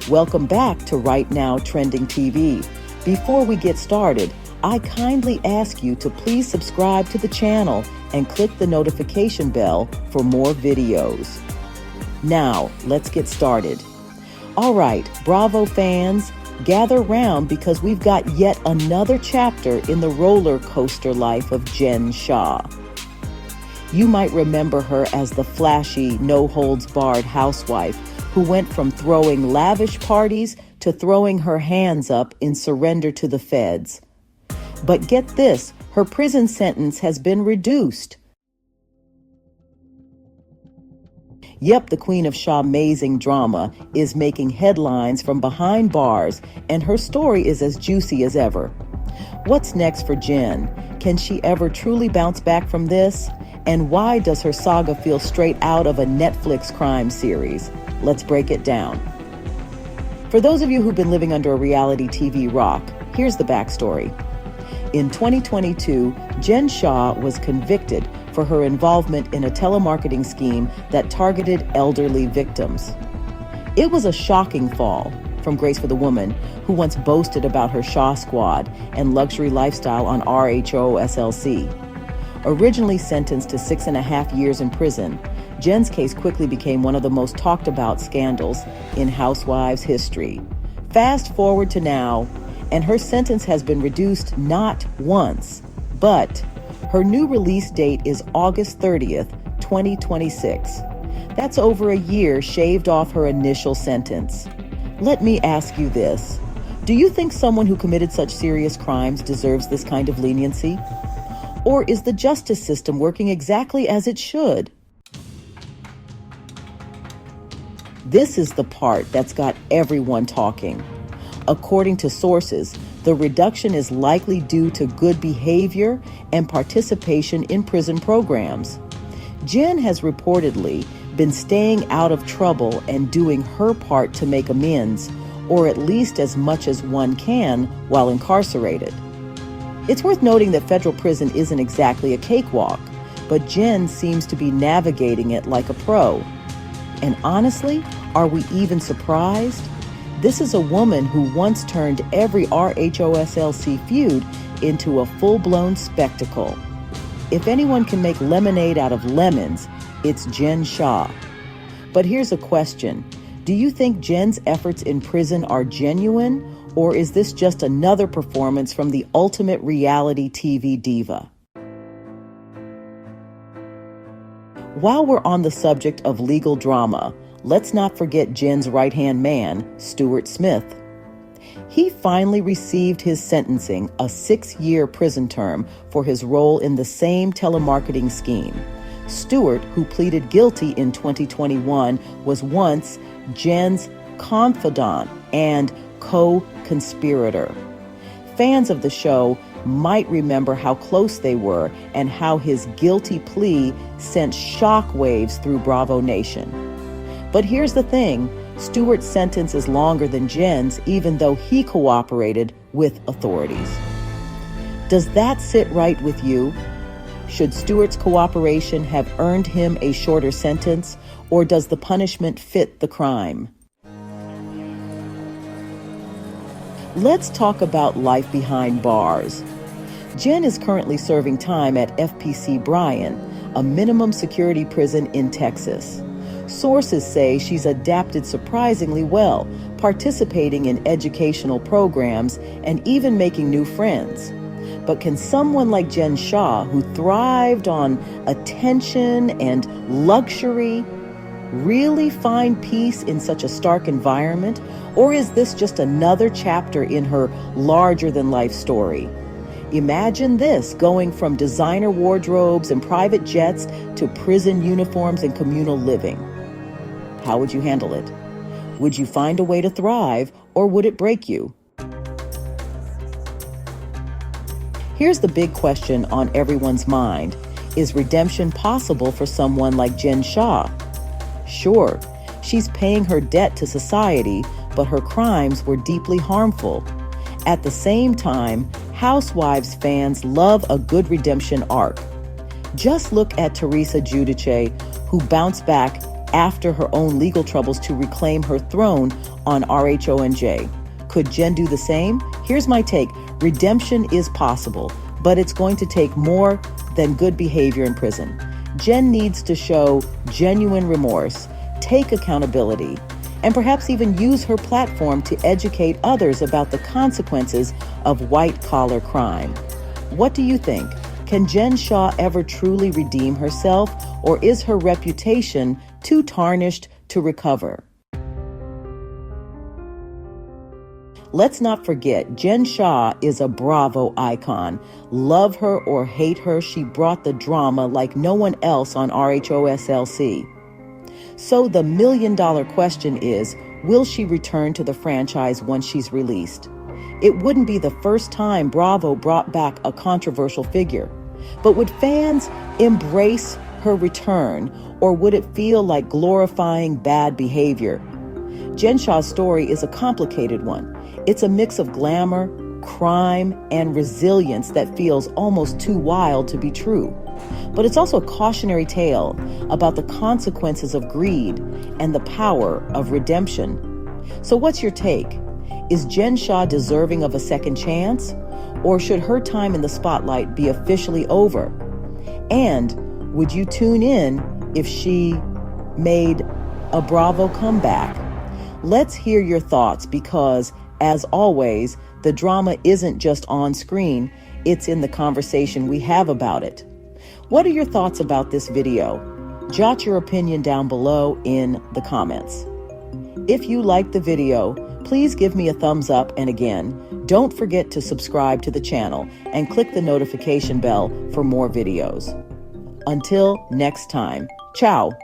Welcome back to Right Now Trending TV. Before we get started, I kindly ask you to please subscribe to the channel and click the notification bell for more videos. Now, let's get started. All right, Bravo fans, gather round because we've got yet another chapter in the roller coaster life of Jen Shah. You might remember her as the flashy, no-holds-barred housewife who went from throwing lavish parties to throwing her hands up in surrender to the feds. But get this, her prison sentence has been reduced. Yep, the queen of Shah-mazing drama is making headlines from behind bars, and her story is as juicy as ever. What's next for Jen? Can she ever truly bounce back from this? And why does her saga feel straight out of a Netflix crime series? Let's break it down. For those of you who've been living under a reality TV rock, here's the backstory. In 2022, Jen Shah was convicted for her involvement in a telemarketing scheme that targeted elderly victims. It was a shocking fall from grace for the woman who once boasted about her Shah Squad and luxury lifestyle on RightNowTrendingTV. Originally sentenced to 6.5 years in prison, Jen's case quickly became one of the most talked about scandals in Housewives history. Fast forward to now, and her sentence has been reduced not once, but her new release date is August 30th, 2026. That's over a year shaved off her initial sentence. Let me ask you this. Do you think someone who committed such serious crimes deserves this kind of leniency? Or is the justice system working exactly as it should? This is the part that's got everyone talking. According to sources, the reduction is likely due to good behavior and participation in prison programs. Jen has reportedly been staying out of trouble and doing her part to make amends, or at least as much as one can while incarcerated. It's worth noting that federal prison isn't exactly a cakewalk, but Jen seems to be navigating it like a pro. And honestly, are we even surprised? This is a woman who once turned every RHOSLC feud into a full-blown spectacle. If anyone can make lemonade out of lemons, it's Jen Shah. But here's a question. Do you think Jen's efforts in prison are genuine, or is this just another performance from the ultimate reality TV diva? While we're on the subject of legal drama, let's not forget Jen's right-hand man, Stuart Smith. He finally received his sentencing, a 6-year prison term, for his role in the same telemarketing scheme. Stuart, who pleaded guilty in 2021, was once Jen's confidant and co-conspirator. Fans of the show might remember how close they were and how his guilty plea sent shockwaves through Bravo Nation. But here's the thing, Stuart's sentence is longer than Jen's, even though he cooperated with authorities. Does that sit right with you? Should Stuart's cooperation have earned him a shorter sentence, or does the punishment fit the crime? Let's talk about life behind bars. Jen is currently serving time at FPC Bryan, a minimum security prison in Texas. Sources say she's adapted surprisingly well, participating in educational programs and even making new friends. But can someone like Jen Shah, who thrived on attention and luxury, really find peace in such a stark environment? Or is this just another chapter in her larger-than-life story? Imagine this, going from designer wardrobes and private jets to prison uniforms and communal living. How would you handle it? Would you find a way to thrive, or would it break you? Here's the big question on everyone's mind. Is redemption possible for someone like Jen Shah? Sure, she's paying her debt to society, but her crimes were deeply harmful. At the same time, Housewives fans love a good redemption arc. Just look at Teresa Giudice, who bounced back after her own legal troubles to reclaim her throne on RHONJ. Could Jen do the same? Here's my take. Redemption is possible, but it's going to take more than good behavior in prison. Jen needs to show genuine remorse, take accountability, and perhaps even use her platform to educate others about the consequences of white-collar crime. What do you think? Can Jen Shah ever truly redeem herself, or is her reputation too tarnished to recover? Let's not forget, Jen Shah is a Bravo icon. Love her or hate her, she brought the drama like no one else on RHOSLC. So the million-dollar question is, will she return to the franchise once she's released? It wouldn't be the first time Bravo brought back a controversial figure. But would fans embrace her return, or would it feel like glorifying bad behavior? Jen Shah's story is a complicated one. It's a mix of glamour, crime, and resilience that feels almost too wild to be true. But it's also a cautionary tale about the consequences of greed and the power of redemption. So what's your take? Is Jen Shah deserving of a second chance? Or should her time in the spotlight be officially over? And would you tune in if she made a Bravo comeback? Let's hear your thoughts because, as always, the drama isn't just on screen, it's in the conversation we have about it. What are your thoughts about this video? Jot your opinion down below in the comments. If you liked the video, please give me a thumbs up, and again, don't forget to subscribe to the channel and click the notification bell for more videos. Until next time, ciao.